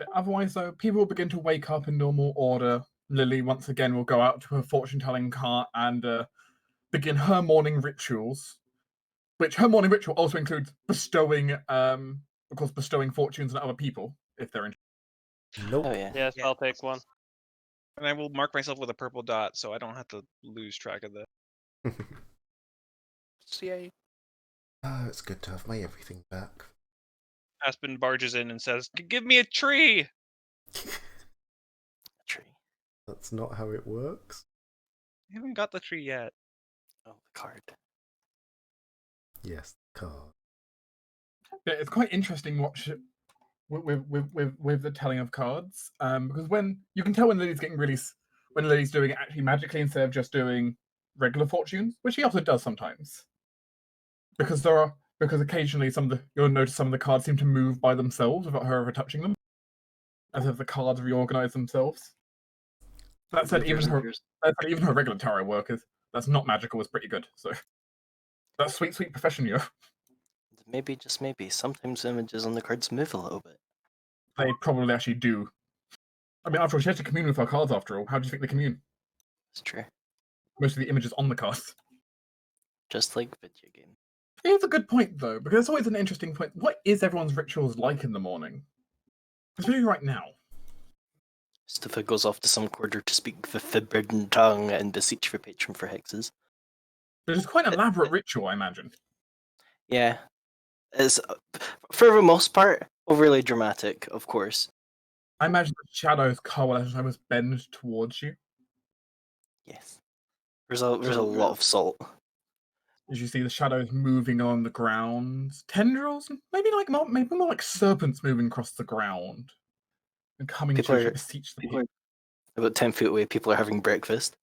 But otherwise, though, people will begin to wake up in normal order. Lily, once again, will go out to her fortune-telling cart and begin her morning rituals, which her morning ritual also includes bestowing, of course, bestowing fortunes on other people if they're in. Oh Nope. yeah. Yes, Yeah. I'll take one. And I will mark myself with a purple dot so I don't have to lose track of that. CA. Oh, it's good to have my everything back. Aspen barges in and says, "Give me a tree!" Tree. That's not how it works. I haven't got the tree yet. Oh, the card. Yes, card. Yeah, it's quite interesting with the telling of cards, because when you can tell when Lily's getting really when Lily's doing it actually magically instead of just doing regular fortunes, which she also does sometimes. Because occasionally you'll notice some of the cards seem to move by themselves without her ever touching them, as if the cards reorganize themselves. That said, even her regular tarot work that's not magical is pretty good. So that's sweet profession, yo. Maybe, just maybe, sometimes images on the cards move a little bit. They probably actually do. I mean, after all, she has to commune with her cards. After all, how do you think they commune? It's true. Most of the images on the cards. Just like video game. It's a good point, though, because it's always an interesting point. What is everyone's rituals like in the morning? Especially right now. Stufa goes off to some corner to speak the forbidden tongue and beseech the patron for hexes. Which is quite an elaborate ritual, I imagine. Yeah. It's, for the most part, overly dramatic, of course. I imagine the shadows coalesce and bend towards you. Yes. There's a lot of salt. As you see the shadows moving on the ground, tendrils, maybe more like serpents moving across the ground and coming People to are beseech the people. about 10 feet away. People are having breakfast.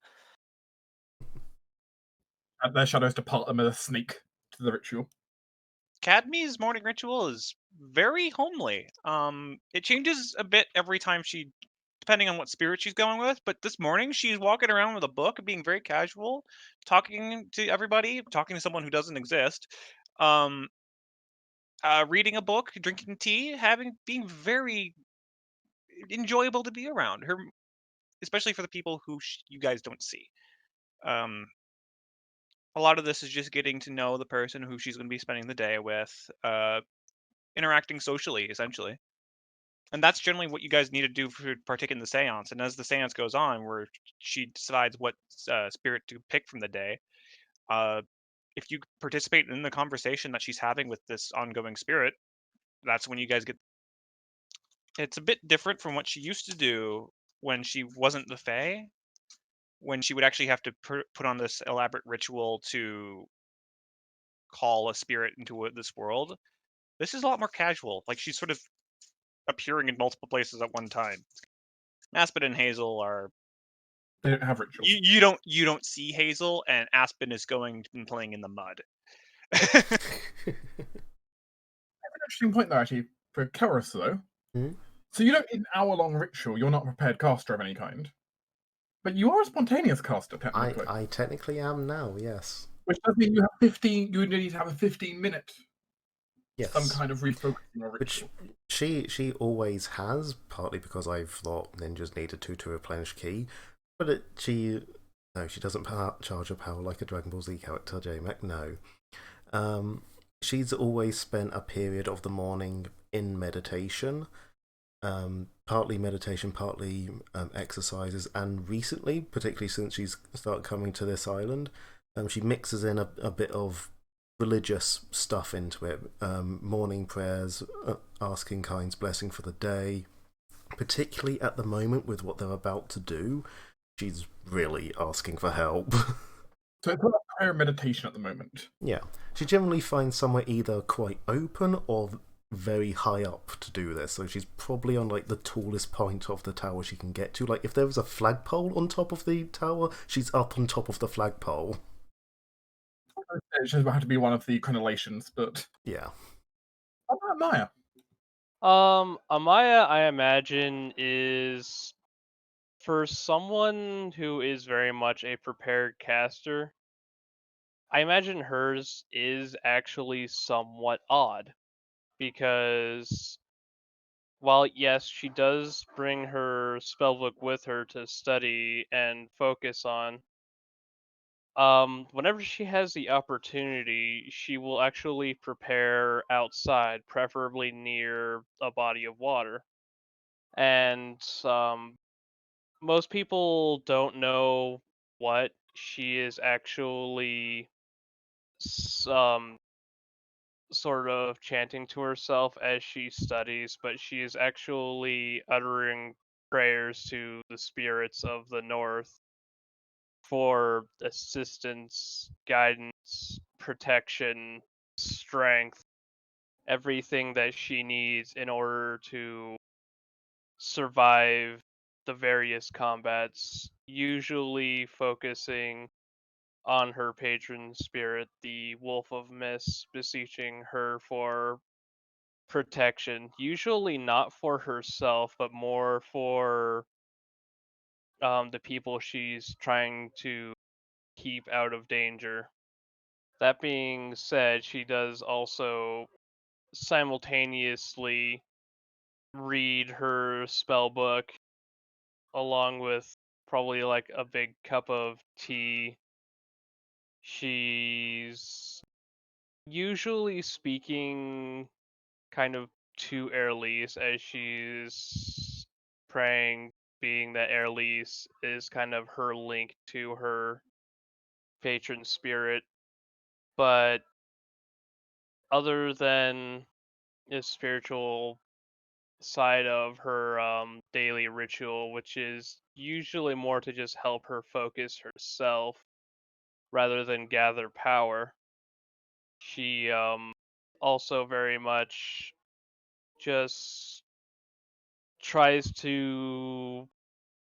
Their shadows depart them as a snake to the ritual. Cadmy's morning ritual is very homely. It changes a bit every time depending on what spirit she's going with. But this morning, she's walking around with a book, being very casual, talking to everybody, talking to someone who doesn't exist, um, reading a book, drinking tea, being very enjoyable to be around. Her, especially for the people who you guys don't see. Um, a lot of this is just getting to know the person who she's going to be spending the day with, interacting socially, essentially. And that's generally what you guys need to do for partake in the seance. And as the seance goes on, where she decides what spirit to pick from the day, uh, if you participate in the conversation that she's having with this ongoing spirit, that's when you guys get. It's a bit different from what she used to do when she wasn't the Fae, when she would actually have to put on this elaborate ritual to call a spirit into this world. This is a lot more casual. Like she's sort of appearing in multiple places at one time. Aspen and Hazel are. They don't have rituals. You don't see Hazel, and Aspen is going and playing in the mud. That's an interesting point, though, actually, for Keros, though. Hmm? So you don't need an hour-long ritual. You're not a prepared caster of any kind. But you are a spontaneous caster, technically. I technically am now, yes. Which does mean you have 15. You need to have a 15-minute some Yes. kind of refocusing or Which ritual. she always has, partly because I've thought ninjas needed to replenish ki, but she doesn't charge her power like a Dragon Ball Z character, J-Mech, no. She's always spent a period of the morning in meditation, partly meditation, partly exercises, and recently, particularly since she's started coming to this island, she mixes in a bit of religious stuff into it. Morning prayers, asking Kind's blessing for the day. Particularly at the moment with what they're about to do, she's really asking for help. So it's not a prayer meditation at the moment. Yeah. She generally finds somewhere either quite open or very high up to do this, so she's probably on like the tallest point of the tower she can get to. Like if there was a flagpole on top of the tower, she's up on top of the flagpole. It just have to be one of the crenellations, but Yeah. how about Maya? Amaya, I imagine, is for someone who is very much a prepared caster. I imagine hers is actually somewhat odd because while yes, she does bring her spellbook with her to study and focus on, whenever she has the opportunity, she will actually prepare outside, preferably near a body of water. And most people don't know what she is actually sort of chanting to herself as she studies, but she is actually uttering prayers to the spirits of the north for assistance, guidance, protection, strength, everything that she needs in order to survive the various combats, usually focusing on her patron spirit, the Wolf of Mist, beseeching her for protection, usually not for herself, but more for the people she's trying to keep out of danger. That being said, she does also simultaneously read her spell book along with probably like a big cup of tea. She's usually speaking kind of to Airlease as she's praying, being that Airlease is kind of her link to her patron spirit. But other than the spiritual side of her daily ritual, which is usually more to just help her focus herself rather than gather power, she also very much just tries to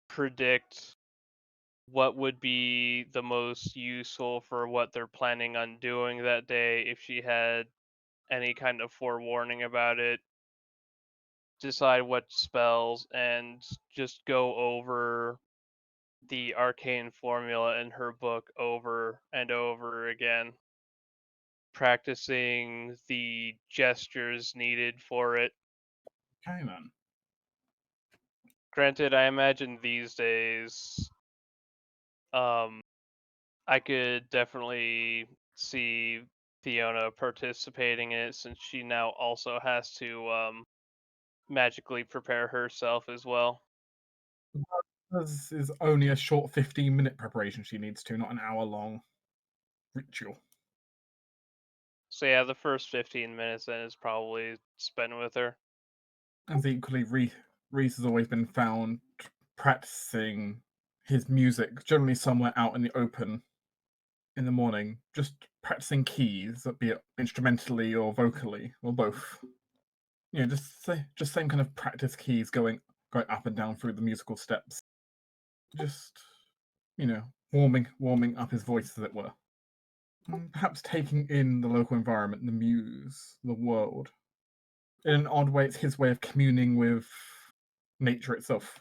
predict what would be the most useful for what they're planning on doing that day if she had any kind of forewarning about it, decide what spells, and just go over the arcane formula in her book over and over again, practicing the gestures needed for it. Okay then. Granted, I imagine these days, um, I could definitely see Fiona participating in it since she now also has to magically prepare herself as well. This is only a short 15-minute preparation she needs to, not an hour-long ritual. So yeah, the first 15 minutes then is probably spent with her. As equally, Reese has always been found practicing his music, generally somewhere out in the open in the morning, just practicing keys, be it instrumentally or vocally, or both. You know, just same kind of practice keys going up and down through the musical steps. Just, you know, warming up his voice, as it were. Perhaps taking in the local environment, the muse, the world. In an odd way, it's his way of communing with nature itself.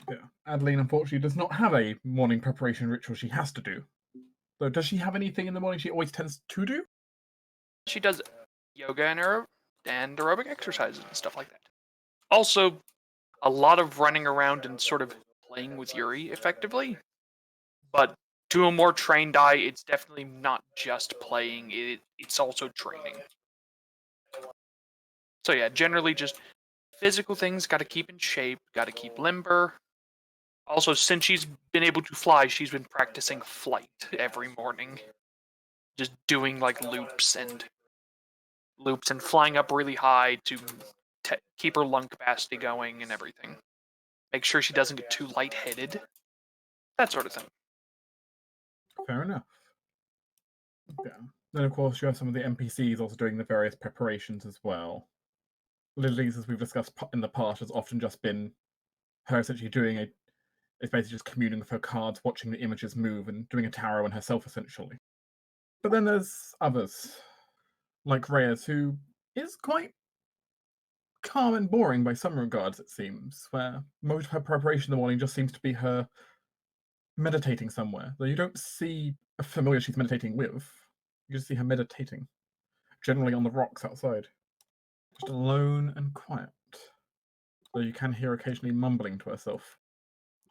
Yeah. Adeline, unfortunately, does not have a morning preparation ritual she has to do. So, does she have anything in the morning she always tends to do? She does yoga and aerobic exercises and stuff like that. Also, a lot of running around and sort of playing with Yuri effectively. But to a more trained eye, it's definitely not just playing, it's also training. So yeah, generally just physical things, gotta keep in shape, gotta keep limber. Also, since she's been able to fly, she's been practicing flight every morning. Just doing like loops and flying up really high to keep her lung capacity going and everything. Make sure she doesn't get too lightheaded. That sort of thing. Fair enough. Yeah. Then, of course, you have some of the NPCs also doing the various preparations as well. Lily's, as we've discussed in the past, has often just been her essentially doing it's basically just communing with her cards, watching the images move, and doing a tarot on herself, essentially. But then there's others, like Reyes, who is quite calm and boring by some regards, it seems, where most of her preparation in the morning just seems to be her meditating somewhere, though you don't see a familiar she's meditating with. You just see her meditating, generally on the rocks outside. Just alone and quiet. though you can hear occasionally mumbling to herself.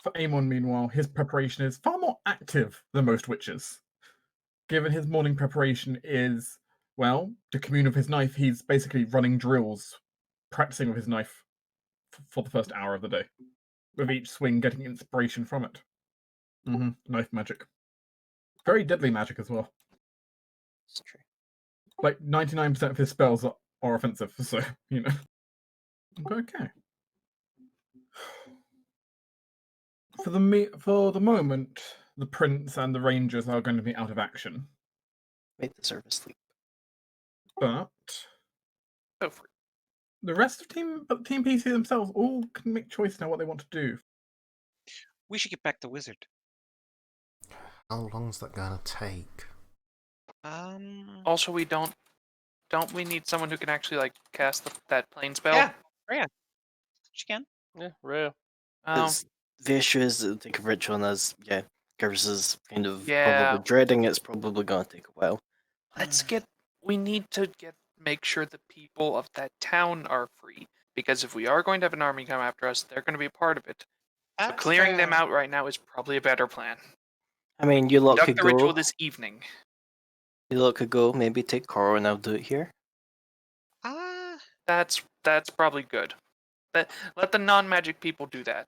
For Amon, meanwhile, his preparation is far more active than most witches. Given his morning preparation is, well, to commune with his knife, he's basically running drills, practicing with his knife for the first hour of the day, with each swing getting inspiration from it. Knife magic. Very deadly magic as well. It's true. Like 99% of his spells are offensive, so, you know. Okay. For the moment, the prince and the rangers are going to be out of action. Make the server sleep. But Go for it. the rest of Team PC themselves all can make choice now what they want to do. We should get back the wizard. How long's that gonna take? Also, we don't we need someone who can actually like cast that plane spell? Yeah, Rhea. She can. Yeah, real. The issue is that think of ritual, and as Curse is kind of Yeah. probably dreading. It's probably going to take a while. We need to make sure the people of that town are free, because if we are going to have an army come after us, they're going to be a part of it. So That's clearing them fair. out right now is probably a better plan. I mean, you lot Conduct could the ritual go. this evening. You lot could go. Maybe take Coro and I'll do it here. That's probably good. Let the non-magic people do that.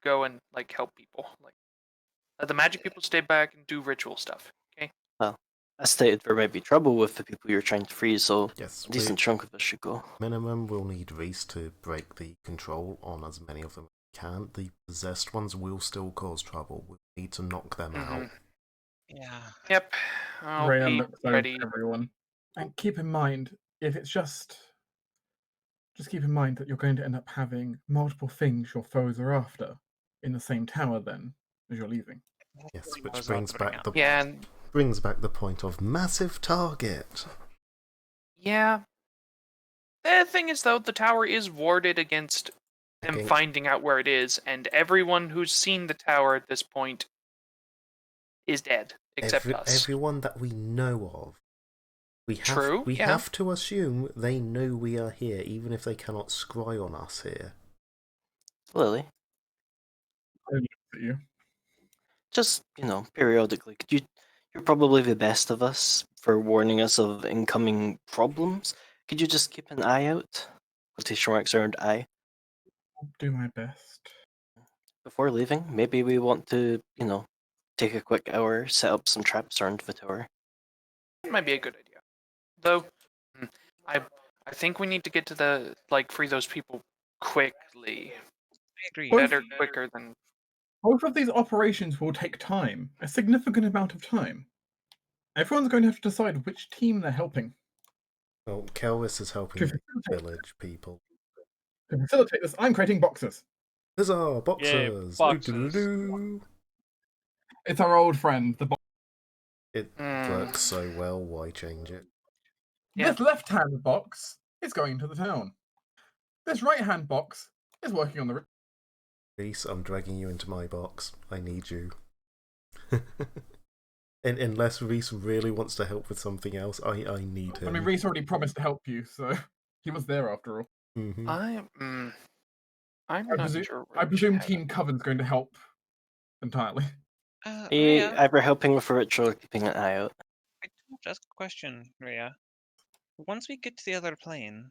Go and like help people. Like let the magic people stay back and do ritual stuff. Okay. Well, I stated there might be trouble with the people you're trying to free, so Yes, a decent chunk of us should go. minimum we'll need Reese to break the control on as many of them as we can. The possessed ones will still cause trouble. We need to knock them out. Yeah. Yep. I'll Rhea be looks over ready. everyone. And keep in mind, if it's just keep in mind that you're going to end up having multiple things your foes are after in the same tower then as you're leaving. Yes, I which was brings about to bring back up. the Yeah, and point of massive target. yeah. The thing is, though, the tower is warded against them Okay. finding out where it is, and everyone who's seen the tower at this point is dead, except us. Everyone that we know of. We have to assume they know we are here, even if they cannot scry on us here. Lily, I look at you. just periodically, you're probably the best of us for warning us of incoming problems. Could you just keep an eye out? Quotation marks around eye. I'll do my best. Before leaving, maybe we want to, take a quick hour, set up some traps around the tower. It might be a good idea. Though, I think we need to get to free those people quickly. I agree. Better quicker than... Both of these operations will take time, a significant amount of time. Everyone's going to have to decide which team they're helping. Well, Kelvis is helping the village people. To facilitate this, I'm creating boxes. Huzzah, boxers! boxes. Doo-doo-doo-doo. It's our old friend, the box. It works so well, why change it? Yeah. This left-hand box is going to the town. This right-hand box is working on the... Reese, I'm dragging you into my box. I need you. And unless Reese really wants to help with something else, I need him. I mean, Reese already promised to help you, so he was there after all. Mm-hmm. I'm I not presume, sure. I presume Team Coven's going to help entirely. Are you either helping with a ritual or keeping an eye out? I do have to ask a question, Rhea. Once we get to the other plane,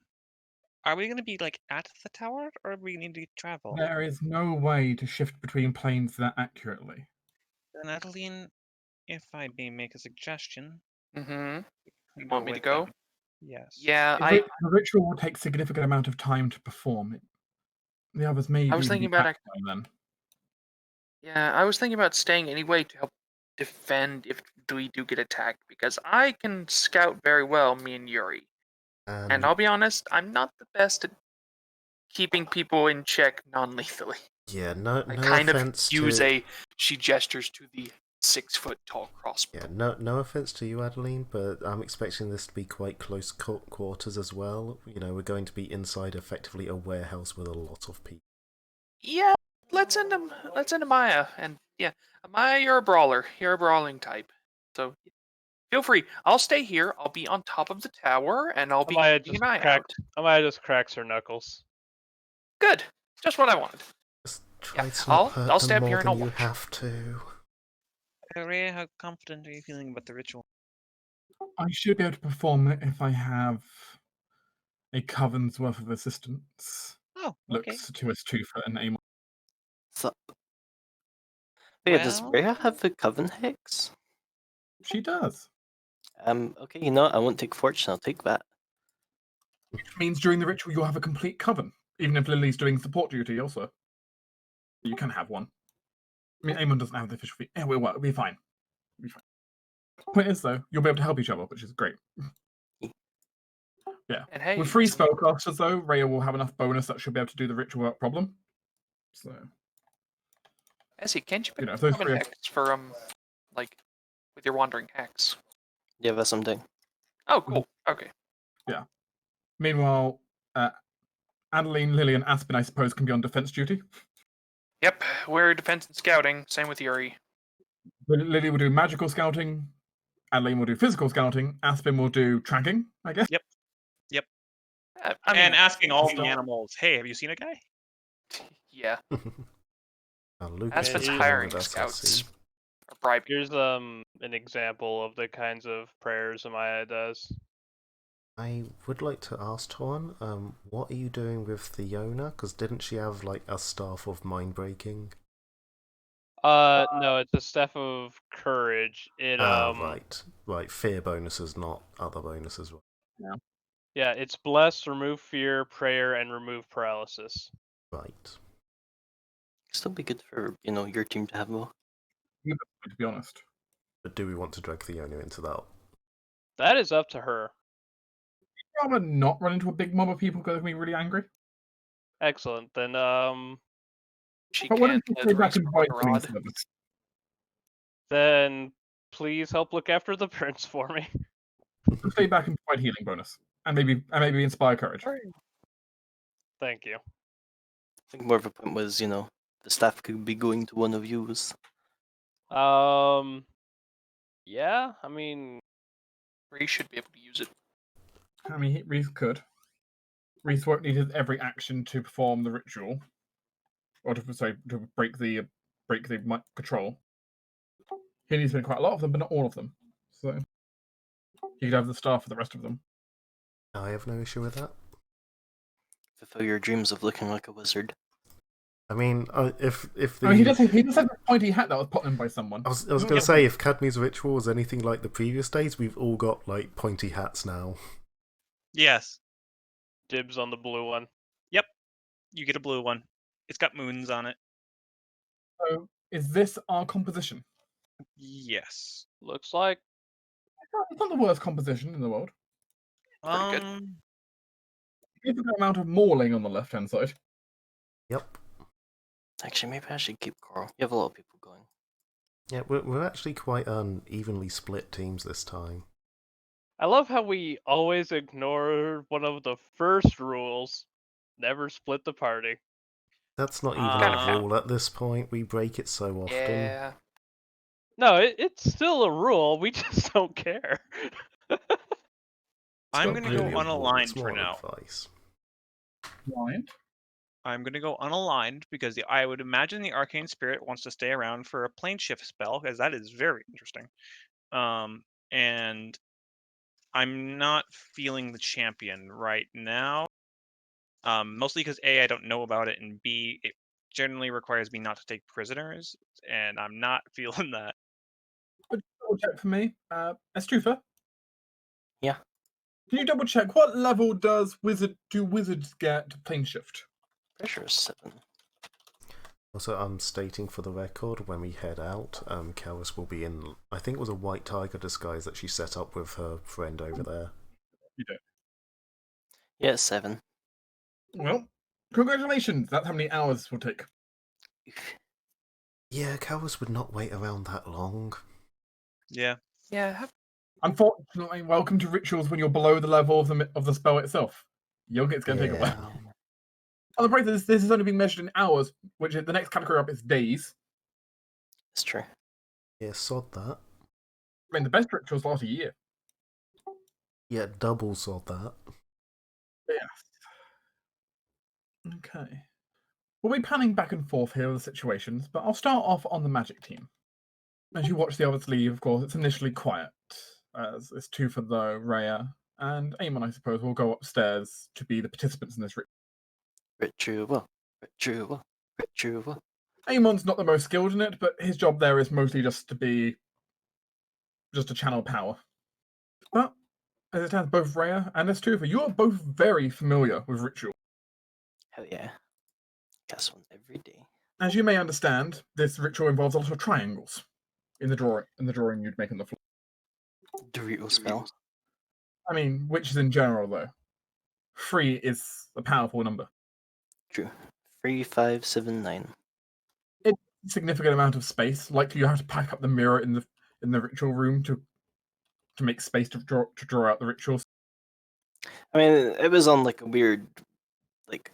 are we going to be at the tower, or do we need to travel? There is no way to shift between planes that accurately. Then, Adeline, if I may make a suggestion. Mm-hmm. You Want me to go? them. Yes. Yeah, The ritual will take significant amount of time to perform. The others may I was even thinking be about back by then. Yeah, I was thinking about staying anyway to help defend if we do get attacked, because I can scout very well, me and Yuri. And I'll be honest, I'm not the best at keeping people in check non-lethally. Yeah, no I kind offense of use to... she gestures to the 6-foot-tall crossbow. Yeah, no offense to you, Adeline, but I'm expecting this to be quite close quarters as well. You know, we're going to be inside effectively a warehouse with a lot of people. Yeah, let's send him Maya, and yeah, Maya, you're a brawler. You're a brawling type, so feel free. I'll stay here. I'll be on top of the tower, and I'll be Amaya keeping an eye out. Amaya just cracks her knuckles. Good. Just what I wanted. Just try Yeah, to not hurt I'll them stand more here and than I'll you watch. have to. Ray, how confident are you feeling about the ritual? I should be able to perform it if I have a coven's worth of assistance. Oh, okay. Looks to us two for an aim. So, yeah, does Well- Rhea have the Coven Hex? She does. Okay, you know what? I won't take Fortune, I'll take that. Which means during the ritual you'll have a complete coven, even if Lily's doing support duty also. You can have one. I mean, Amon doesn't have the official feat. Yeah, we'll be fine. We'll be fine. Point is, though, you'll be able to help each other, which is great. Yeah. And hey, With 3 spellcasters, though, Rhea will have enough bonus that she'll be able to do the ritual without problem. So, Essie, can't you pick if up those Coven three are... Hex for, like, with your Wandering Hex? Yeah, that's something. Oh, cool. Okay. Yeah. Meanwhile, Adeline, Lily, and Aspen, I suppose, can be on defense duty. Yep, we're defense and scouting. Same with Yuri. Lily will do magical scouting. Adeline will do physical scouting. Aspen will do tracking, I guess. I mean, And asking all the Stop. animals, hey, have you seen a guy? yeah, Lucas Aspen's is hiring with us, I scouts. see. Or bribing. Here's an example of the kinds of prayers Amaya does. I would like to ask Torn, what are you doing with the Yona? Because didn't she have like a staff of mind breaking? No, it's a staff of courage. It right. Fear bonuses, not other bonuses. yeah, it's bless, remove fear, prayer, and remove paralysis. Right. Still be good for, your team to have more. To be honest. But do we want to drag the Yona into that? That is up to her. I'd rather not run into a big mob of people because they're going to be really angry. Excellent. Then She But why can't don't you stay back and respawn provide a healing rod. service? then please help look after the prince for me. Stay back and provide healing bonus. And maybe inspire courage. Thank you. I think more of a point was, the staff could be going to one of yous. Yeah, I mean, Reese should be able to use it. I mean, Reese could. Reese won't need his every action to perform the ritual, or to break the control. He needs to do quite a lot of them, but not all of them. So he could have the staff for the rest of them. I have no issue with that. Fulfill your dreams of looking like a wizard. I mean, if the I mean, he does have a pointy hat that was put on by someone. I was going to say, if Cadmi's ritual was anything like the previous days, we've all got like pointy hats now. Yes. dibs on the blue one. Yep. You get a blue one. It's got moons on it. So is this our composition? Yes. Looks like It's not the worst composition in the world. Pretty good. Significant amount of mauling on the left-hand side. Yep. Actually, maybe I should keep Coral. You have a lot of people going. Yeah, we're actually quite evenly split teams this time. I love how we always ignore one of the first rules. Never split the party. That's not even Kind of a rule at this point. We break it so often. Yeah. No, it's still a rule. We just don't care. I'm not going to really go a rule, unaligned it's for more now. advice. Right. I'm going to go unaligned because I would imagine the arcane spirit wants to stay around for a plane shift spell because that is very interesting. And I'm not feeling the champion right now. Mostly because A, I don't know about it, and B, it generally requires me not to take prisoners, and I'm not feeling that. But double check for me. Estrufa? Yeah. Can you double check what level do wizards get plane shift? Pretty sure it's 7. Also, I'm stating for the record, when we head out, Karis will be in, I think it was a white tiger disguise that she set up with her friend over there. You don't. Yeah, it's 7. Well, congratulations. That's how many hours this will take. Yeah, Karis would not wait around that long. Yeah. Yeah. Unfortunately, welcome to rituals when you're below the level of the spell itself. It's going to take a while. On the break, this is only being measured in hours, which is, the next category up is days. It's true. Yeah, sod that. I mean, the best rituals last a year. Yeah, double sod that. Yeah. Okay. We'll be panning back and forth here with the situations, but I'll start off on the magic team. As you watch the others leave, of course, it's initially quiet, as it's two for the Rhea, and Amon, I suppose, will go upstairs to be the participants in this Ritual. Amon's not the most skilled in it, but his job there is mostly just to channel power. But as it stands, both Rhea and Estufa, you are both very familiar with ritual. Hell yeah. Cast one every day. As you may understand, this ritual involves a lot of triangles in the drawing you'd make on the floor. Dorito spell. I mean, witches in general, though. 3 is a powerful number. True. 3, 5, 7, 9. Significant amount of space. Likely you have to pack up the mirror in the ritual room to make space to draw out the rituals. I mean, it was on like a weird, like,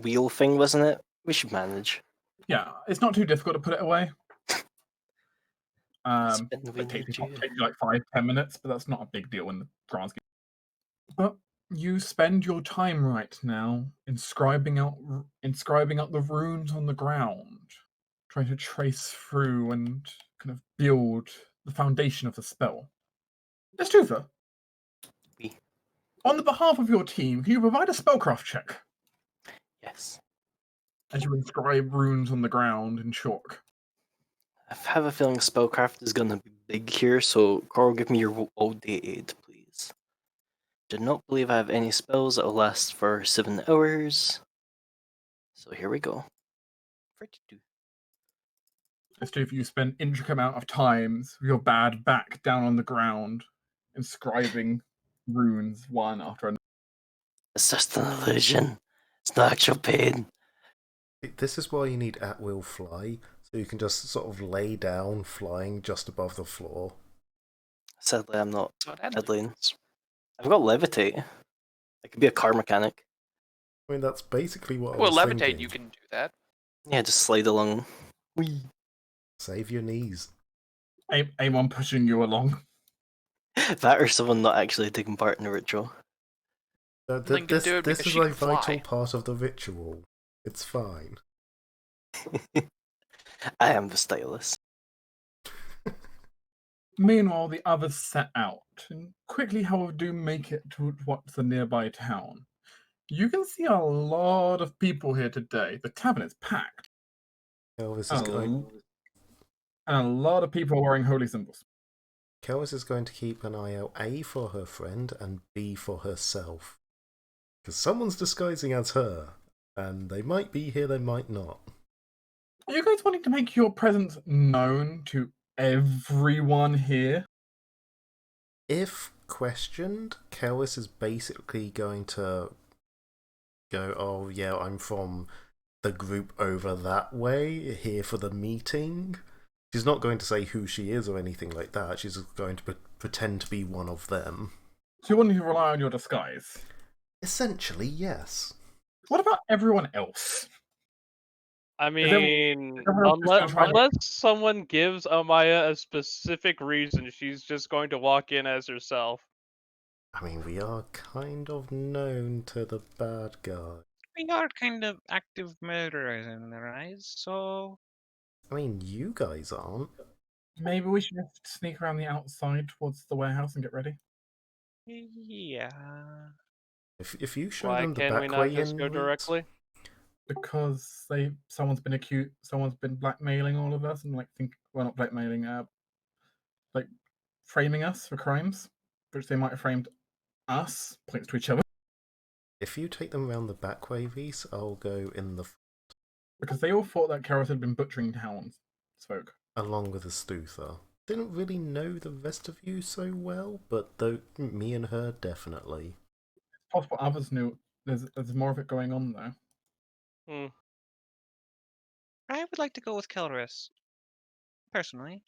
wheel thing, wasn't it? We should manage. Yeah, it's not too difficult to put it away. Spin the It wheel, takes June. you like 5-10 minutes, but that's not a big deal in the grand scheme. But you spend your time right now inscribing out the runes on the ground, trying to trace through and kind of build the foundation of the spell. Estufa, Oui. on the behalf of your team, can you provide a spellcraft check Yes. as you inscribe runes on the ground in chalk? I have a feeling spellcraft is gonna be big here, so Coral, give me your all-day aid, please. Do not believe I have any spells that will last for 7 hours. So here we go. 42. Estufa, you spend intricate amount of times with your bad back down on the ground, inscribing runes one after another. It's just an illusion. It's not actual pain. This is why you need at-will fly, so you can just sort of lay down flying just above the floor. Sadly, I'm not So it had Adeline. limits. I've got levitate. I could be a car mechanic. I mean, that's basically what Well, I was levitate, thinking. you can do that. Yeah, just slide along. Whee. Save your knees. Amon pushing you along. That or someone not actually taking part in the ritual. Link can do it This because is she a can fly. vital part of the ritual. It's fine. I am the stylist. Meanwhile, the others set out, and quickly, however, do make it to what's the nearby town. You can see a lot of people here today. The tavern is packed. Kelvis is And going. a lot of people are wearing holy symbols. Kelvis is going to keep an eye out A for her friend and B for herself. Because someone's disguising as her, and they might be here, they might not. Are you guys wanting to make your presence known to everyone here? If questioned, Kelvis is basically going to go, oh yeah, I'm from the group over that way, here for the meeting. She's not going to say who she is or anything like that. She's just going to pretend to be one of them. So you want to rely on your disguise? Essentially, yes. What about everyone else? I everyone mean, just gonna try to- unless someone gives Amaya a specific reason, she's just going to walk in as herself. I mean, we are kind of known to the bad guy. We are kind of active murderers in their eyes, so I mean, you guys aren't. Maybe we should just sneak around the outside towards the warehouse and get ready. yeah. If you show Why them the can we back not way just in go route- directly? Because someone's been blackmailing all of us and not blackmailing, like framing us for crimes, which they might have framed us, points to each other, If you take them around the back way, Reese, I'll go in the because they all thought that Karos had been butchering townsfolk. along with the Stuther. Didn't really know the rest of you so well, but though me and her definitely. It's possible others knew. There's more of it going on though. Hmm. I would like to go with Kelris. Personally.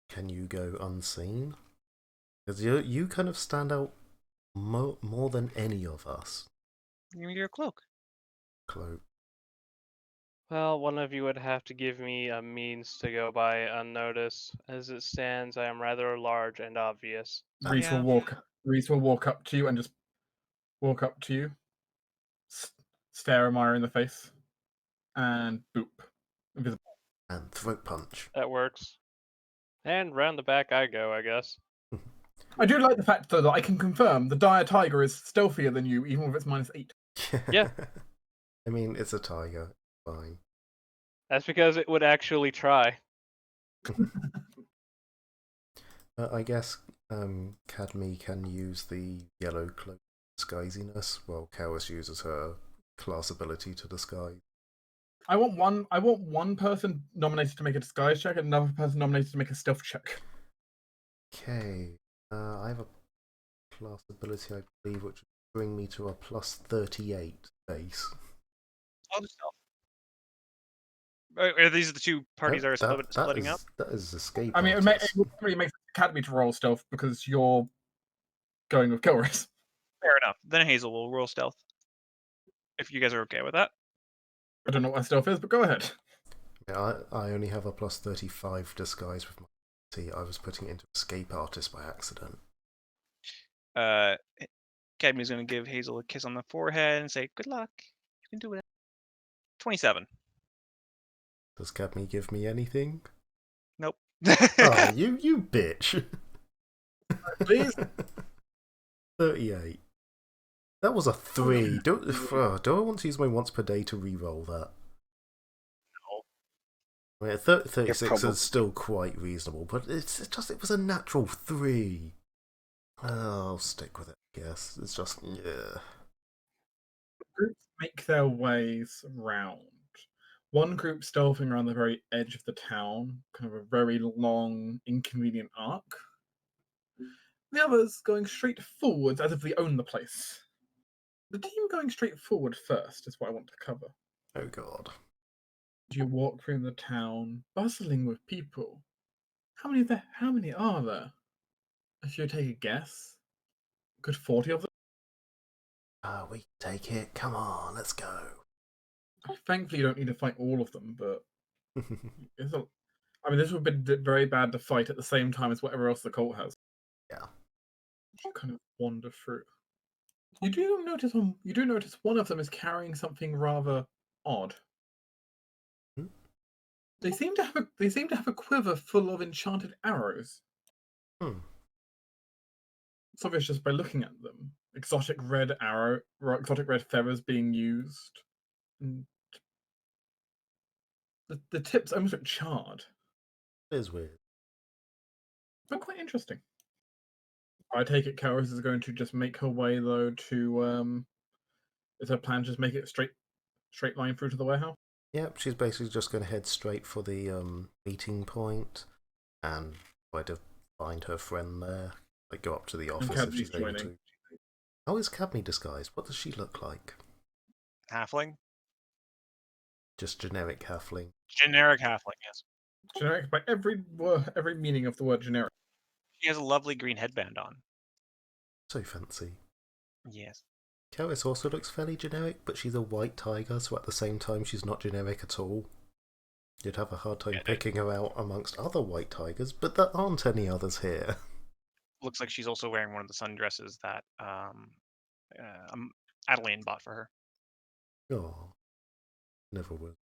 Can you go unseen? Because you kind of stand out more than any of us. Give me your cloak. Cloak. Well, one of you would have to give me a means to go by unnoticed. As it stands, I am rather large and obvious. Reese Yeah. will walk up to you and just walk up to you, stare Amaya in the face. and boop. Invisible. And throat punch. That works. And round the back I go, I guess. I do like the fact, though, that I can confirm the dire tiger is stealthier than you, even if it's -8. Yeah. I mean, it's a tiger. Fine. That's because it would actually try. I guess Cadme can use the yellow cloak disguisiness, while Kawas uses her class ability to disguise. I want one person nominated to make a disguise check, and another person nominated to make a stealth check. Okay, I have a class ability, I believe, which would bring me to a +38 base. I'll do stealth. Are these the two parties that are splitting up? That is escape. I mean, it really makes Academy to roll stealth because you're going with kill race. Fair enough. Then Hazel will roll stealth. If you guys are okay with that. I don't know what stealth is, but go ahead. Yeah, I only have a +35 disguise with my ability. I was putting it into escape artist by accident. Academy's going to give Hazel a kiss on the forehead and say, "Good luck. You can do it." 27. Does Cadme give me anything? Nope. Oh, you bitch. Please. 38. That was a 3. Do I want to use my once per day to re-roll that? No. I mean, 36 probably- is still quite reasonable, but it was a natural 3. I'll stick with it, I guess. It's just, yeah. Groups make their ways round. One group stealthing around the very edge of the town, kind of a very long, inconvenient arc. The others going straight forwards as if they own the place. The team going straight forward first is what I want to cover. Oh god. You walk through the town, bustling with people. How many are there? If you take a guess, good 40 of them. We can take it. Come on, let's go. Thankfully, you don't need to fight all of them, but this would have been very bad to fight at the same time as whatever else the cult has. Yeah. You kind of wander through. You do notice one of them is carrying something rather odd. Hmm? They seem to have a quiver full of enchanted arrows. It's obvious just by looking at them. Exotic red feathers being used. And the tips almost look charred. It is weird. But quite interesting. I take it Karis is going to just make her way though to is her plan just make it straight line through to the warehouse? Yep, she's basically just going to head straight for the meeting point and try to find her friend there. Like, go up to the office if she's able to. How is Cadme disguised? What does she look like? Halfling? Just generic halfling. Generic halfling, yes. Generic by every meaning of the word generic. She has a lovely green headband on. So fancy. Yes. Karis also looks fairly generic, but she's a white tiger, so at the same time she's not generic at all. You'd have a hard time picking her out amongst other white tigers, but there aren't any others here. Looks like she's also wearing one of the sundresses that Adeline bought for her. Oh, never will.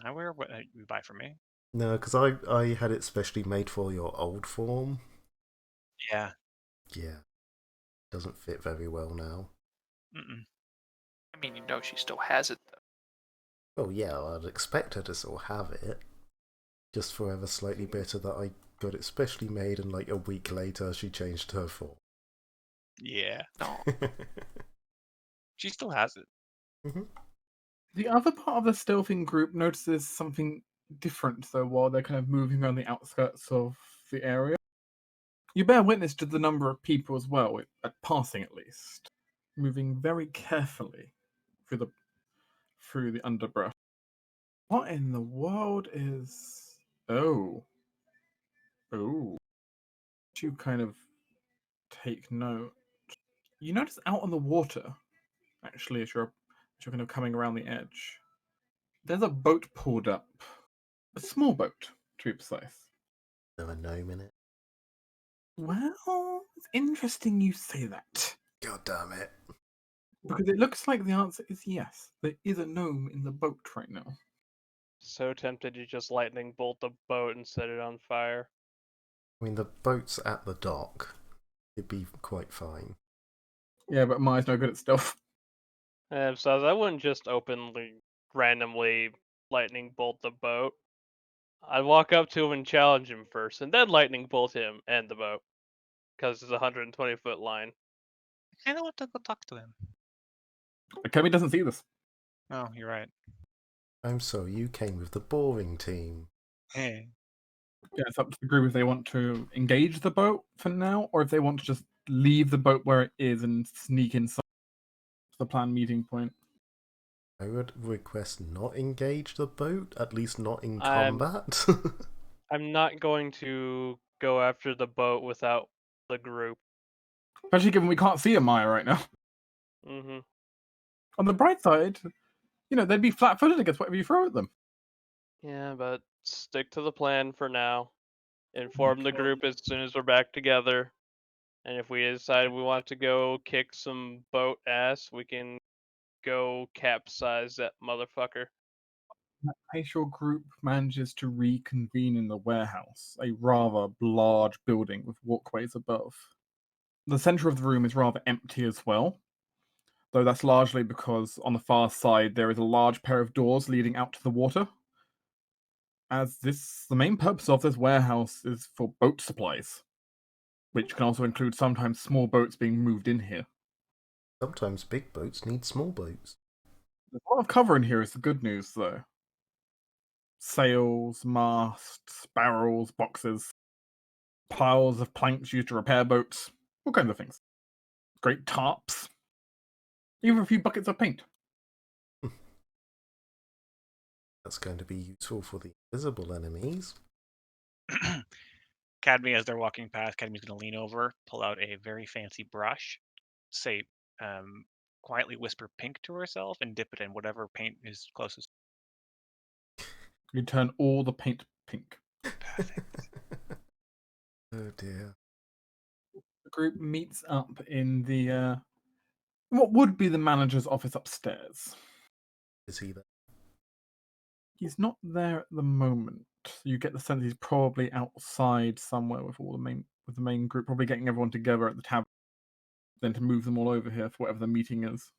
I wear what you buy for me. No, because I had it specially made for your old form. Yeah. Yeah. Doesn't fit very well now. Mm-mm. I mean, you know she still has it, though. Oh yeah, I'd expect her to still have it. Just forever slightly bitter that I got it specially made and like a week later she changed her form. Yeah. No. She still has it. Mm-hmm. The other part of the stealthing group notices something different though while they're kind of moving around the outskirts of the area. You bear witness to the number of people as well, at passing at least, moving very carefully through the underbrush. What in the world is? Oh. You kind of take note. You notice out on the water, actually, as you're kind of coming around the edge, there's a boat pulled up. A small boat, to be precise. There a gnome in it. Well, it's interesting you say that. God damn it. Because it looks like the answer is yes. There is a gnome in the boat right now. So tempted to just lightning bolt the boat and set it on fire. I mean, the boat's at the dock. It'd be quite fine. Yeah, but Maya's no good at stealth. So I wouldn't just openly, randomly lightning bolt the boat. I'd walk up to him and challenge him first, and then lightning bolt him and the boat. Because it's a 120-foot line. I kind of want to go talk to him. Kemi doesn't see this. Oh, you're right. I'm sorry, you came with the boring team. Hey. Yeah, it's up to the group if they want to engage the boat for now, or if they want to just leave the boat where it is and sneak inside the planned meeting point. I would request not engage the boat, at least not in I'm- combat. I'm not going to go after the boat without the group. Especially given we can't see a Maya right now. Mm-hmm. On the bright side, they'd be flat-footed against whatever you throw at them. Yeah, but stick to the plan for now. Inform the group as soon as we're back together. And if we decide we want to go kick some boat ass, we can go capsize that motherfucker. In that case, your group manages to reconvene in the warehouse, a rather large building with walkways above. The center of the room is rather empty as well, though that's largely because on the far side there is a large pair of doors leading out to the water. As the main purpose of this warehouse is for boat supplies, which can also include sometimes small boats being moved in here. Sometimes big boats need small boats. There's a lot of cover in here is the good news, though. Sails, masts, barrels, boxes, piles of planks used to repair boats, all kinds of things. Great tarps, even a few buckets of paint. That's going to be useful for the invisible enemies. Cadme, as they're walking past, Cadme's going to lean over, pull out a very fancy brush, say, quietly whisper pink to herself, and dip it in whatever paint is closest. You turn all the paint pink. Perfect. Oh dear. The group meets up in the what would be the manager's office upstairs. Is he there? He's not there at the moment. You get the sense he's probably outside somewhere with the main group, probably getting everyone together at the tavern, then to move them all over here for whatever the meeting is.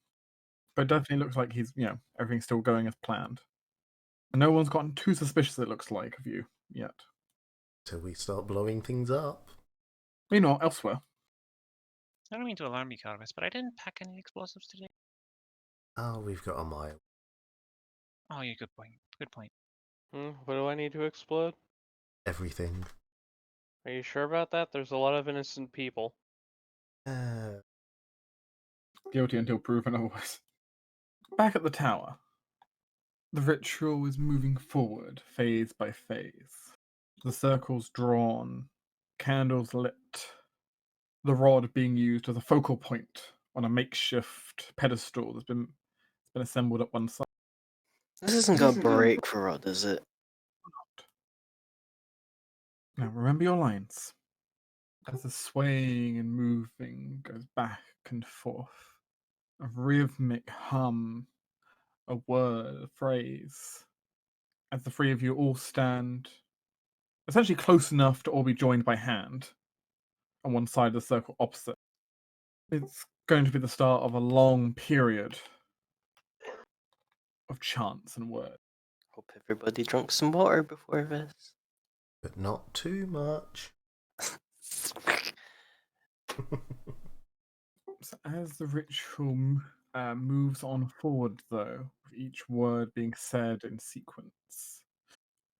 But it definitely looks like everything's still going as planned. And no one's gotten too suspicious, it looks like, of you yet. Till we start blowing things up. Meanwhile, elsewhere, I don't mean to alarm you, Carvis, but I didn't pack any explosives today. Oh, we've got a mile. Oh, yeah, good point. Good point. What do I need to explode? Everything. Are you sure about that? There's a lot of innocent people. guilty until proven otherwise. Back at the tower, the ritual is moving forward, phase by phase. The circles drawn, candles lit, the rod being used as a focal point on a makeshift pedestal that's been assembled at one side. This isn't gonna break for Rod, is it? Now remember your lines. As the swaying and moving goes back and forth, a rhythmic hum, a word, a phrase, as the three of you all stand essentially close enough to all be joined by hand on one side of the circle opposite. It's going to be the start of a long period of chants and words. Hope everybody drank some water before this. But not too much. So as the ritual moves on forward, though, with each word being said in sequence,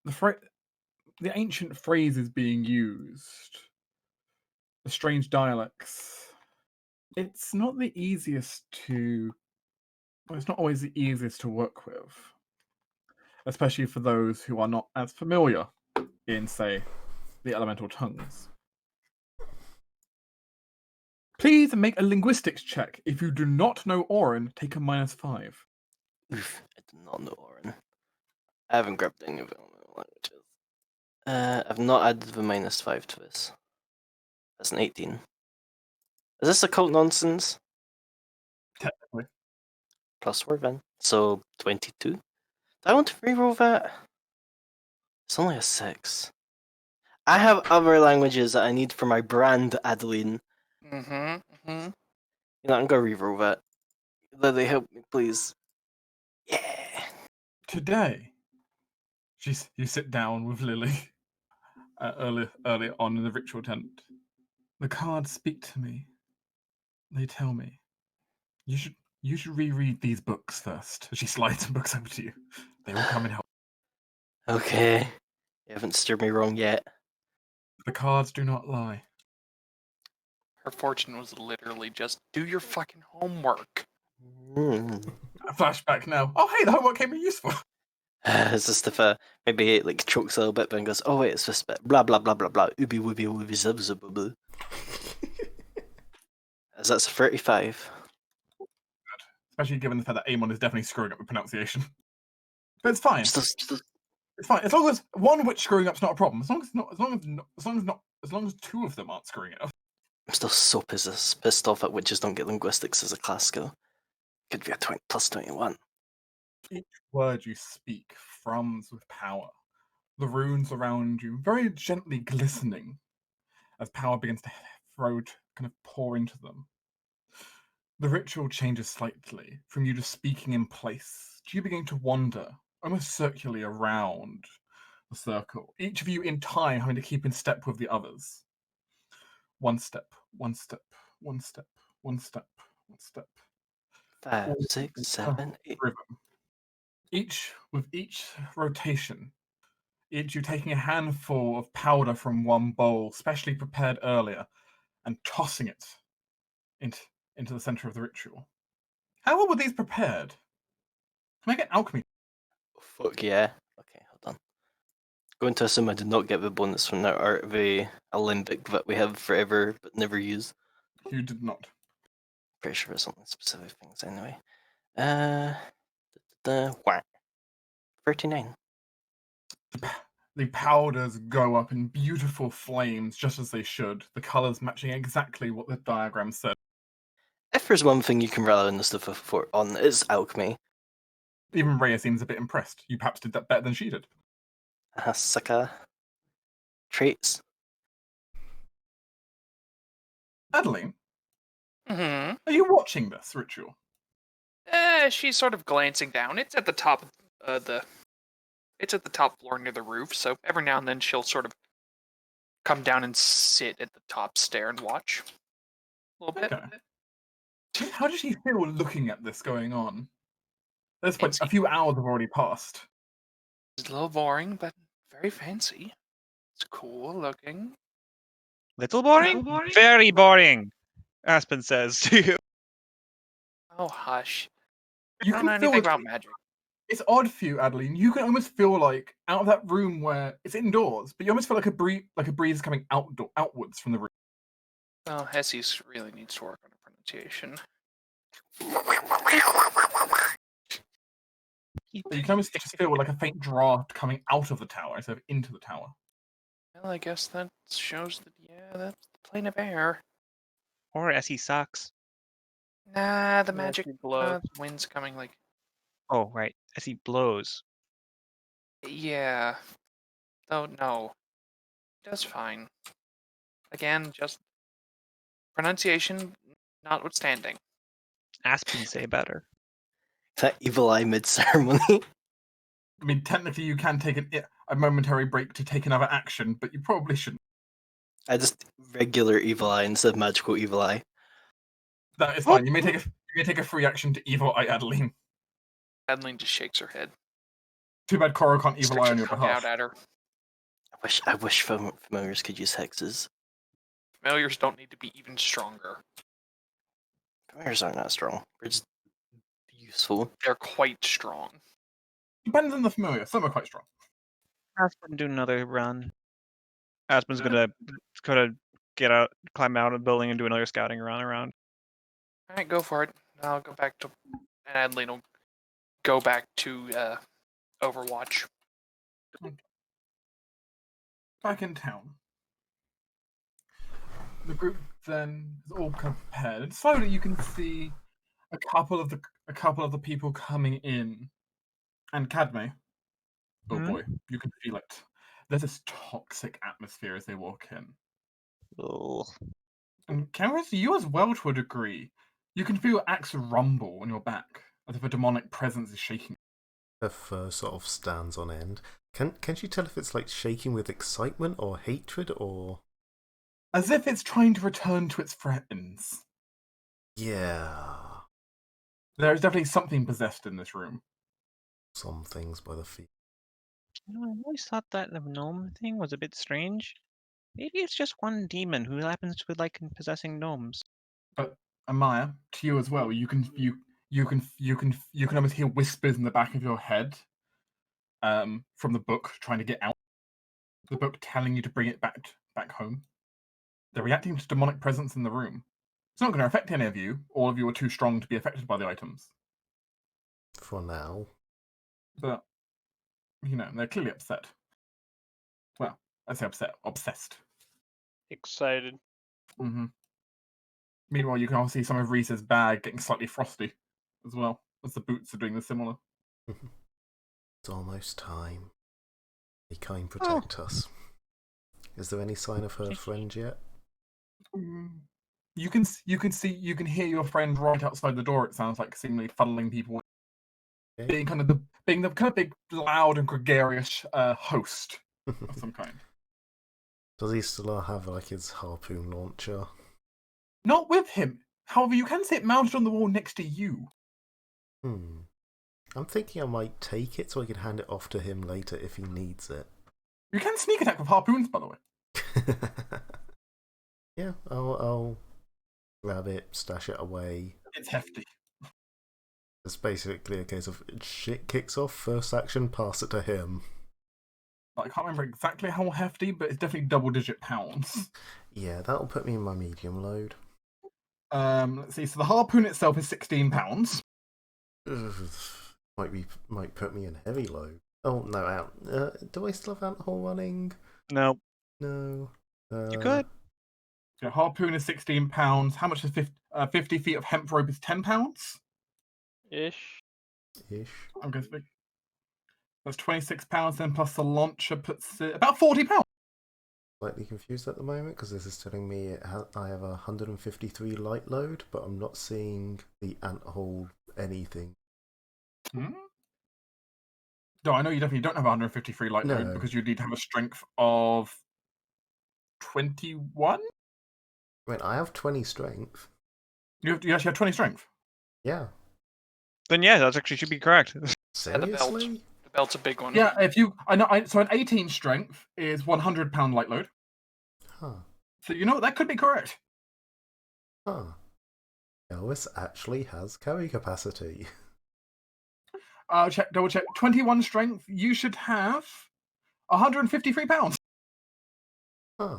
the ancient phrases being used, the strange dialects, it's not the easiest to. Well, it's not always the easiest to work with, especially for those who are not as familiar in, say, the elemental tongues. Please make a linguistics check. If you do not know Orin, take a -5. Oof, I do not know Orin. I haven't grabbed any of the languages. I've not added the -5 to this. That's an 18. Is this occult nonsense? Technically. +4 then. So 22. Do I want to reroll that? It's only a 6. I have other languages that I need for my brand, Adeline. Mm-hmm. Mm-hmm. You know, I'm gonna reroll that. Lily, help me, please. Yeah. Today, you sit down with Lily early on in the ritual tent. The cards speak to me. They tell me you should reread these books first. She slides some books over to you. They will come and help. Okay. You haven't steered me wrong yet. The cards do not lie. Her fortune was literally just do your fucking homework. A flashback now. Oh, hey, the homework came in useful. It's just if maybe it like chokes a little bit, but then goes, oh wait, it's this bit. Blah blah blah blah blah. Ooby wooby wooby zub zub boo boo. As that's a 35. Especially given the fact that Amon is definitely screwing up the pronunciation. But it's fine. Still, It's fine. As long as one witch screwing up's not a problem. As long as two of them aren't screwing it up. I'm still so pissed off at witches don't get linguistics as a class skill. Could be a 20 plus 21. Each word you speak thrums with power. The runes around you very gently glistening as power begins to kind of pour into them. The ritual changes slightly from you just speaking in place to you beginning to wander almost circularly around the circle, each of you in time having to keep in step with the others. One step, one step, one step, one step, one step. 5, All 6, in 7, 8. rhythm. With each rotation, each you taking a handful of powder from one bowl, specially prepared earlier, and tossing it into the center of the ritual. How well were these prepared? Can I get alchemy? Fuck yeah. Okay, hold on. Going to assume I did not get the bonus from that art, the alembic that we have forever but never use. You did not. Pretty sure it's only specific things anyway. Whack. 39. The powders go up in beautiful flames, just as they should, the colors matching exactly what the diagram said. If there's one thing you can rely on the stuff on, it's alchemy. Even Rhea seems a bit impressed. You perhaps did that better than she did. Sucker. Traits. Adeline, Mm-hmm. are you watching this ritual? She's sort of glancing down. It's at the top of It's at the top floor near the roof, so every now and then she'll sort of come down and sit at the top stair and watch a little bit. Okay. How does she feel looking at this going on? At this point, It's a few hours have already passed. a little boring, but very fancy. It's cool looking. Little boring? Very boring, Aspen says to you. Oh, hush. You I don't can know feel anything it. about magic. It's odd for you, Adeline. You can almost feel like out of that room where it's indoors, but you almost feel like a breeze coming outwards from the room. Well, Hessie's really needs to work on her pronunciation. You can almost just feel like a faint draft coming out of the tower instead of into the tower. Well, I guess that shows that, yeah, that's the plane of air. Or Essie sucks. Nah, the Yeah, magic she blows. wind's coming like, Oh, right. Essie blows. yeah. Oh, no. Does fine. Again, just pronunciation notwithstanding. Aspen say better. That evil eye mid ceremony. I mean, technically, you can take a momentary break to take another action, but you probably shouldn't. I just regular evil eye instead of magical evil eye. That is fine. You may take a free action to evil eye Adeline. Adeline just shakes her head. Too bad Coro can't evil Sticks eye her on your tongue behalf. out at her. I wish familiars could use hexes. Familiars don't need to be even stronger. Familiars aren't that strong. They're just useful. They're quite strong. Depends on the familiar. Some are quite strong. Aspen do another run. Aspen's gonna get out, climb out of the building, and do another scouting run around. Alright, go for it. I'll go back to... And Adeline will go back to Overwatch. Back in town. The group then is all kind of prepared, and slowly you can see a couple of the people coming in, and Cadme. Oh Hmm? boy, you can feel it. There's this toxic atmosphere as they walk in. Ugh. And Karis, you as well to a degree. You can feel Axe rumble on your back, as if a demonic presence is shaking. Her fur sort of stands on end. Can she tell if it's like shaking with excitement or hatred or? As if it's trying to return to its friends. Yeah. There is definitely something possessed in this room. Some things by the feet. I always thought that the gnome thing was a bit strange. Maybe it's just one demon who happens to like possessing gnomes. But Amaya, to you as well, you can almost hear whispers in the back of your head, from the book trying to get out. The book telling you to bring it back home. They're reacting to demonic presence in the room. It's not going to affect any of you. All of you are too strong to be affected by the items. For now. But they're clearly upset. Well, I say upset, obsessed. Excited. Mm-hmm. Meanwhile, you can also see some of Reese's bag getting slightly frosty as well, as the boots are doing the similar. It's almost time. May kind protect us. Is there any sign of her friend yet? You can hear your friend right outside the door. It sounds like seemingly funneling people, Okay. being the kind of big, loud and gregarious host of some kind. Does he still have like his harpoon launcher? Not with him. However, you can see it mounted on the wall next to you. I'm thinking I might take it so I can hand it off to him later if he needs it. You can sneak attack with harpoons, by the way. Yeah, I'll grab it, stash it away. It's hefty. It's basically a case of shit kicks off, first action, pass it to him. I can't remember exactly how hefty, but it's definitely double-digit pounds. Yeah, that'll put me in my medium load. Let's see. So the harpoon itself is 16 pounds. Might put me in heavy load. Oh no, out. Do I still have alcohol running? Nope. No. You could. So harpoon is 16 pounds. How much is 50 feet of hemp rope is 10 pounds? Ish. Ish. I'm going to speak. That's 26 pounds, then plus the launcher puts it about 40 pounds. Slightly confused at the moment because this is telling me I have 153 light load, but I'm not seeing the ant hole anything. No, I know you definitely don't have 153 light load because you need to have a strength of 21. Wait, I have 20 strength. You actually have 20 strength. Yeah. Then yeah, that actually should be correct. Seriously? The belt's a big one. Yeah, so an 18 strength is 100 pound light load. Huh. So that could be correct. Huh. Elvis actually has carry capacity. Double check. 21 strength. You should have 153 pounds. Huh.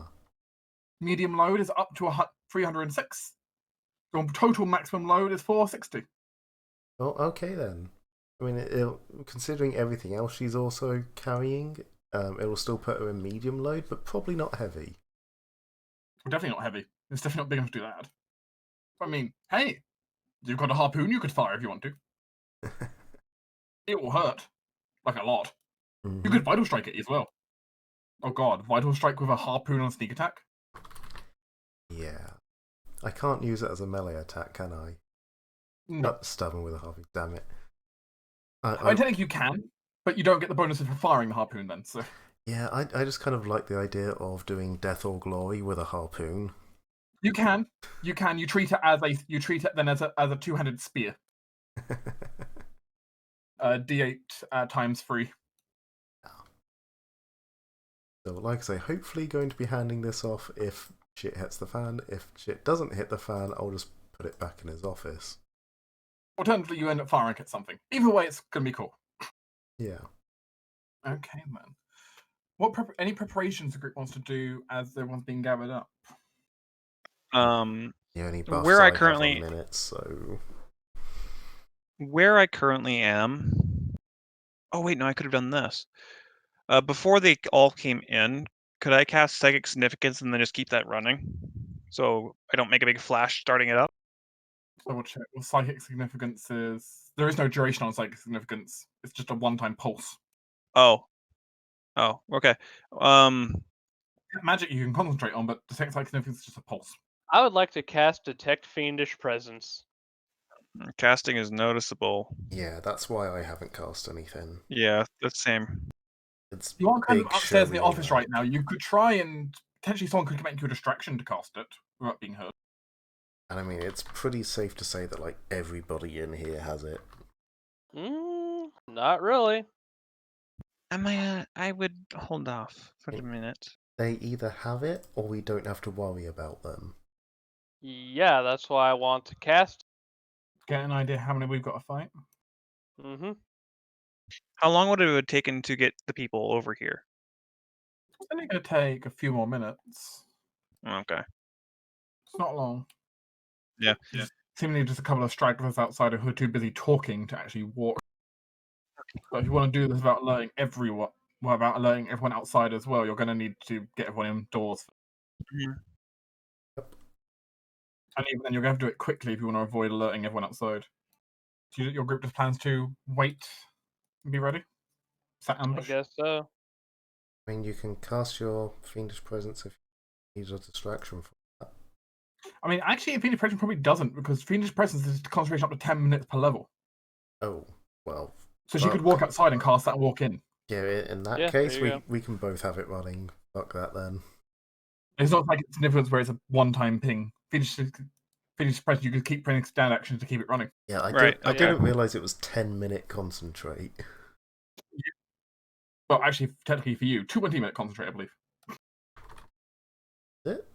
Medium load is up to 306. Your total maximum load is 460. Oh, okay then. I mean, considering everything else she's also carrying, it'll still put her in medium load, but probably not heavy. Definitely not heavy. It's definitely not big enough to do that. I mean, hey, you've got a harpoon you could fire if you want to. It will hurt. Like a lot. Mm-hmm. You could Vital Strike it as well. Oh god, Vital Strike with a harpoon on sneak attack? Yeah. I can't use it as a melee attack, can I? No. Stubborn with a harpoon, damn it. I think you can, but you don't get the bonus of firing the harpoon then, so... Yeah, I just kind of like the idea of doing death or glory with a harpoon. You can. You treat it as a two-handed spear. D8 times 3. So, like I say, hopefully going to be handing this off if shit hits the fan. If shit doesn't hit the fan, I'll just put it back in his office. Alternatively, you end up firing at something. Either way, it's going to be cool. Yeah. Okay, then. Any preparations the group wants to do as everyone's being gathered up? The only buffs Where I have currently- are minutes, so... Where I currently am. Oh wait, no, I could have done this. Before they all came in, could I cast Psychic Significance and then just keep that running? So I don't make a big flash starting it up? Double check. Well, psychic significance is there is no duration on psychic significance. It's just a one-time pulse. Oh. Oh, okay. Magic you can concentrate on, but detect psychic significance is just a pulse. I would like to cast Detect Fiendish Presence. Casting is noticeable. Yeah, that's why I haven't cast anything. Yeah, the same. It's You are kind of big, upstairs in the showy office right light. now. You could try and potentially someone could make you a distraction to cast it without being heard. And I mean, it's pretty safe to say that like everybody in here has it. Not really. I would hold off for a minute. They either have it or we don't have to worry about them. Yeah, that's why I want to cast. Get an idea how many we've got to fight. Mm-hmm. How long would it have taken to get the people over here? It's only going to take a few more minutes. Okay. It's not long. Yeah. Seemingly just a couple of stragglers outside who are too busy talking to actually walk. But if you want to do this without alerting everyone, without alerting everyone outside as well, you're going to need to get everyone indoors. Mhm. And even then, you're going to have to do it quickly if you want to avoid alerting everyone outside. So your group just plans to wait and be ready? Set I ambush? guess so. I mean, you can cast your Fiendish Presence if you need a distraction from that. I mean, actually, Fiendish Presence probably doesn't, because Fiendish Presence is concentration up to 10 minutes per level. Oh, well. So she could walk outside and cast that and walk in. Yeah, in that Yeah, case, there you go. we can both have it running. Fuck that then. It's not like it's significance where it's a one-time ping. Fiendish Presence, you could keep putting stand actions to keep it running. Yeah, I, Right, I okay. didn't realise it was 10-minute concentrate. Well, actually, technically for you, 20-minute concentrate, I believe. Is it?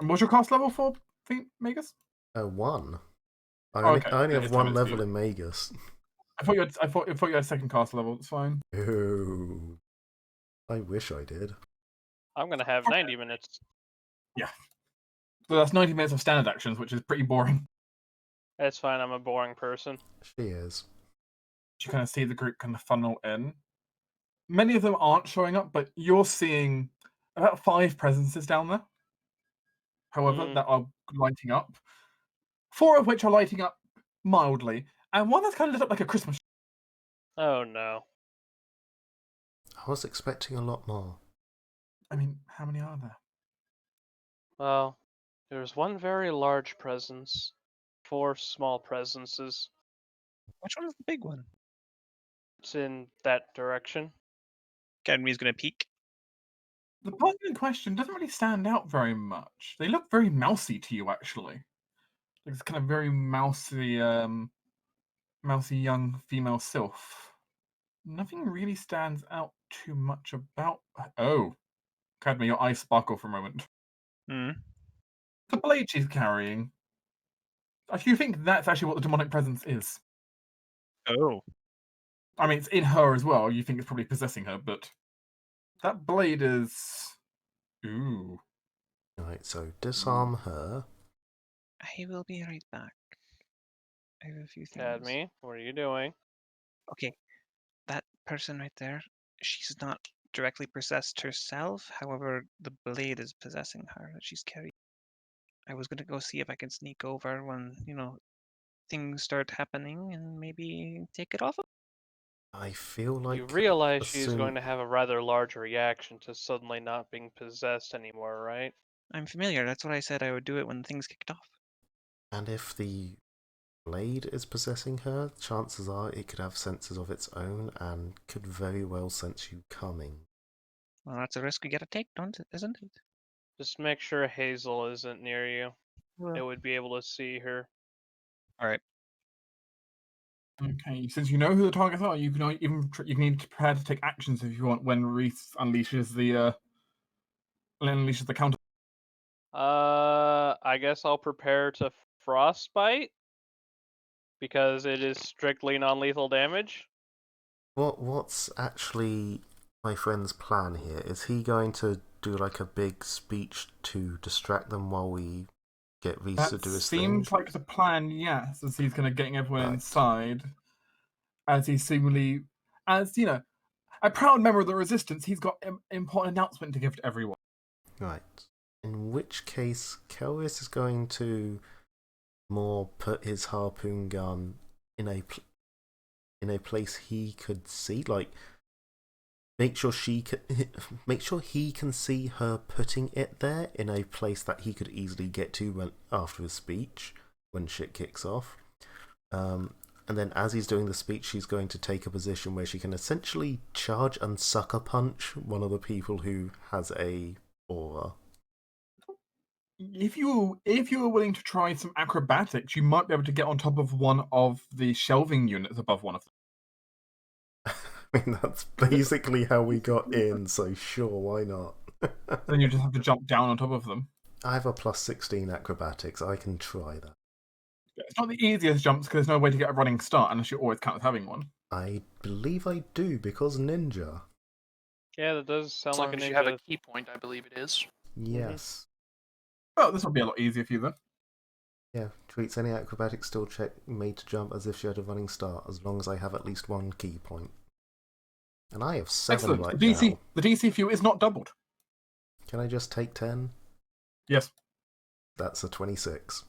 And what's your cast level for Magus? 1. I Oh, only, okay. I only Yeah, have it's 1 10 minutes for level you. in Magus. I thought you had second cast level. It's fine. Oh, I wish I did. I'm gonna have 90 minutes. Yeah. So that's 90 minutes of standard actions, which is pretty boring. That's fine. I'm a boring person. She is. You kind of see the group kind of funnel in. Many of them aren't showing up, but you're seeing about 5 presences down there. However, that are lighting up. 4 of which are lighting up mildly, and one that's kind of lit up like a Christmas. Oh no. I was expecting a lot more. I mean, how many are there? Well, there's one very large presence, 4 small presences. Which one is the big one? It's in that direction. Academy's gonna peek. The person in question doesn't really stand out very much. They look very mousy to you, actually. It's kind of very mousy, mousy young female sylph. Nothing really stands out too much about. Oh, Cadme, your eyes sparkle for a moment. Hmm. The blade she's carrying. Do you think that's actually what the demonic presence is? Oh. I mean, it's in her as well. You think it's probably possessing her, but that blade is. Ooh. Right, so disarm her. I will be right back. I have a few things. Cadme, what are you doing? Okay, that person right there, she's not directly possessed herself. However, the blade is possessing her that she's carrying. I was gonna go see if I can sneak over when, things start happening and maybe take it off. I feel like. You realize as she's soon- going to have a rather large reaction to suddenly not being possessed anymore, right? I'm familiar. That's what I said I would do it when things kicked off. And if the blade is possessing her, chances are it could have senses of its own and could very well sense you coming. Well, that's a risk we gotta take, isn't it? Just make sure Hazel isn't near you. Well, It would be able to see her. all right. Okay, since you know who the targets are, you can you can need to prepare to take actions if you want when Reese unleashes the counter. I guess I'll prepare to frostbite because it is strictly non-lethal damage. What's actually my friend's plan here? Is he going to do like a big speech to distract them while we get Reese to That do his seems thing? like the plan, yes, as he's kind of getting everyone Right. inside. As he seemingly, as you know, a proud member of the resistance, he's got an important announcement to give to everyone. Right. In which case, Kelris is going to more put his harpoon gun in a place he could see, like make sure he can see her putting it there in a place that he could easily get to after his speech when shit kicks off. And then as he's doing the speech, she's going to take a position where she can essentially charge and sucker punch one of the people who has a aura. If you were willing to try some acrobatics, you might be able to get on top of one of the shelving units above one of them. I mean, that's basically how we got in, so sure, why not? Then you just have to jump down on top of them. I have a plus 16 acrobatics, I can try that. It's not the easiest jumps because there's no way to get a running start unless you always count as having one. I believe I do, because ninja. Yeah, that does sound As like long a as ninja. you have a key point, I believe it is. Yes. Well, this will be a lot easier for you then. Yeah, treats any acrobatic skill check made to jump as if she had a running start, as long as I have at least one key point. And I have 7 Excellent. right The DC, now. the DC for you is not doubled. Can I just take 10? Yes. That's a 26.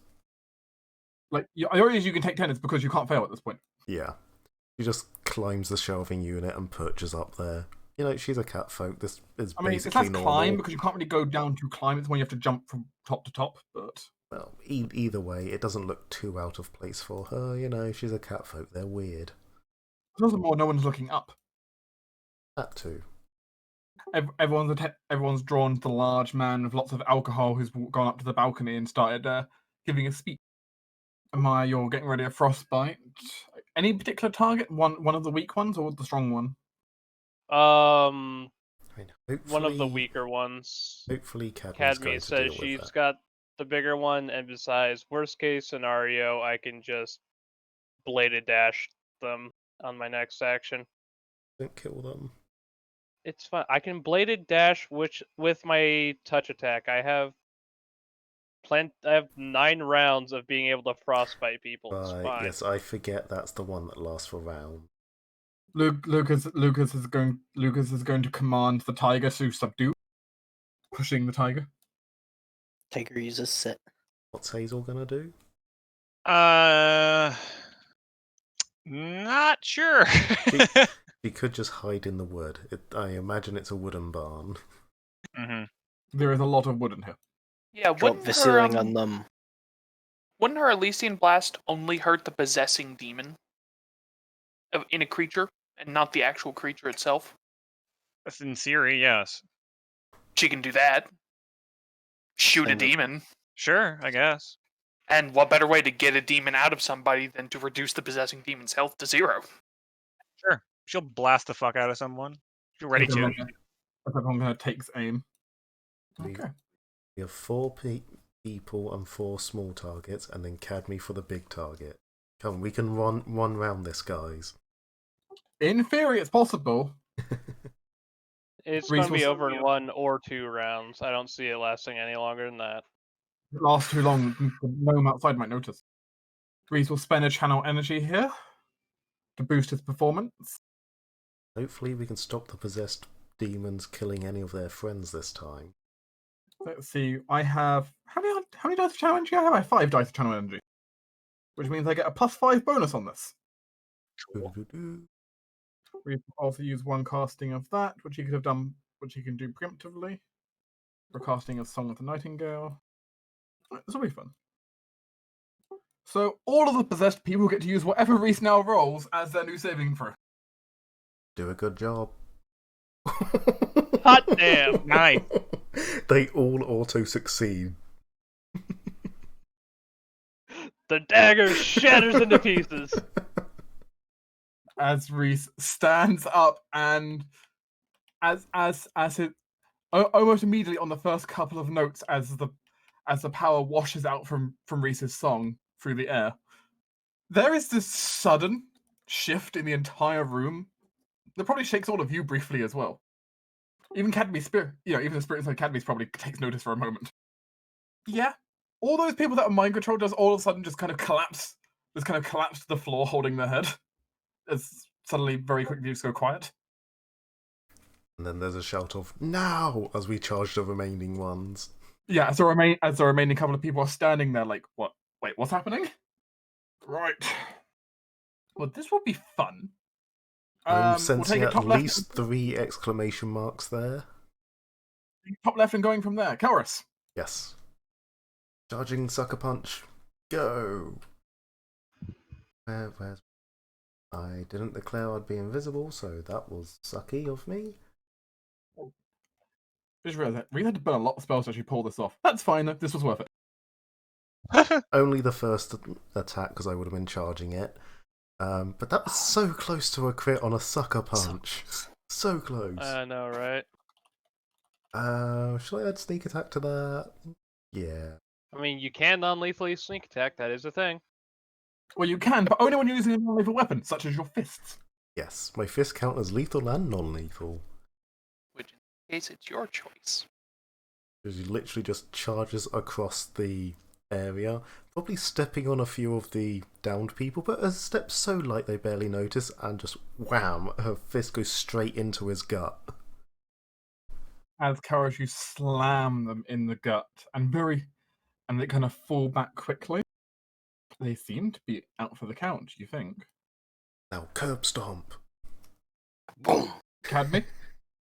Like, the only reason you can take 10 is because you can't fail at this point. Yeah. She just climbs the shelving unit and perches up there. You know, she's a cat folk. This is I mean, it's basically less normal. climb because you can't really go down to climb. It's when you have to jump from top to top. But Well, either way, it doesn't look too out of place for her. You know, she's a cat folk. They're weird. furthermore, no one's looking up. That too. Everyone's drawn to the large man with lots of alcohol who's gone up to the balcony and started giving a speech. Maya, you're getting ready a frostbite. Any particular target? One of the weak ones or the strong one? I mean, One of the hopefully- weaker ones. Hopefully, Cadme's Cadme going to says deal with she's that. got the bigger one, and besides, worst case scenario, I can just bladed dash them on my next action. Don't kill them. It's fine. I can bladed dash with my touch attack. I have 9 rounds of being able to frostbite people. It's fine. Yes, I forget that's the one that lasts for round. Lucas is going to command the tiger to subdue, pushing the tiger. Tiger uses sit. What's Hazel gonna do? Not sure. She could just hide in the wood. I imagine it's a wooden barn. There is a lot of wood in here. Yeah, Drop the ceiling on them. Wouldn't her Elysian Blast only hurt the possessing demon in a creature, and not the actual creature itself? In theory, yes. She can do that. Shoot a Same with- demon. Sure, I guess. And what better way to get a demon out of somebody than to reduce the possessing demon's health to 0? Sure. She'll blast the fuck out of someone. You're ready to. Everyone takes aim. We- Okay. We have 4 people and 4 small targets, and then Cadme for the big target. Come on, we can run round this, guys. In theory, it's possible. It's Reese going to be will- over in 1 or 2 rounds. I don't see it lasting any longer than that. If it lasts too long, no one outside might notice. Reese will spend a channel energy here to boost his performance. Hopefully we can stop the possessed demons killing any of their friends this time. Let's see. I have how many dice of channel energy? I have 5 dice of channel energy, which means I get a +5 bonus on this. Doo-doo-doo-doo. We also use 1 casting of that, which he could have done, which he can do preemptively. For casting of Song of the Nightingale. This will be fun. So all of the possessed people get to use whatever Reese now rolls as their new saving throw. Do a good job. Hot damn. Nice. They all auto succeed. The dagger shatters into pieces. As Reese stands up and as it almost immediately on the first couple of notes as the power washes out from Reese's song through the air, there is this sudden shift in the entire room that probably shakes all of you briefly as well. Even Cadme's spirit, even the spirits of Cadme's probably takes notice for a moment. Yeah, all those people that are mind controlled just all of a sudden just kind of collapse to the floor, holding their head. As suddenly, very quickly, just go quiet. And then there's a shout of "Now!" as we charge the remaining ones. Yeah, as the remaining couple of people are standing there, like, what? Wait, what's happening? Right. Well, this will be fun. I'm We'll sensing take it at top left, least 3 exclamation marks there. top left, and going from there. Karis. Yes. Charging Sucker Punch. Go! Where's... I didn't declare I'd be invisible, so that was sucky of me. Just realised that we had to burn a lot of spells to actually pull this off. That's fine. This was worth it. Only the first attack, because I would have been charging it. But that was so close to a crit on a Sucker Punch. So close. I know, right? Shall I add sneak attack to that? Yeah. I mean, you can non-lethally sneak attack. That is a thing. Well, you can, but only when you're using a non-lethal weapon, such as your fists. Yes, my fists count as lethal and non-lethal. Which, in this case, it's your choice. Because he literally just charges across the area, probably stepping on a few of the downed people, but a step so light they barely notice, and just wham, her fist goes straight into his gut. As Karis, you slam them in the gut, and they kind of fall back quickly. They seem to be out for the count, you think? Now curb stomp. Boom. Cadme?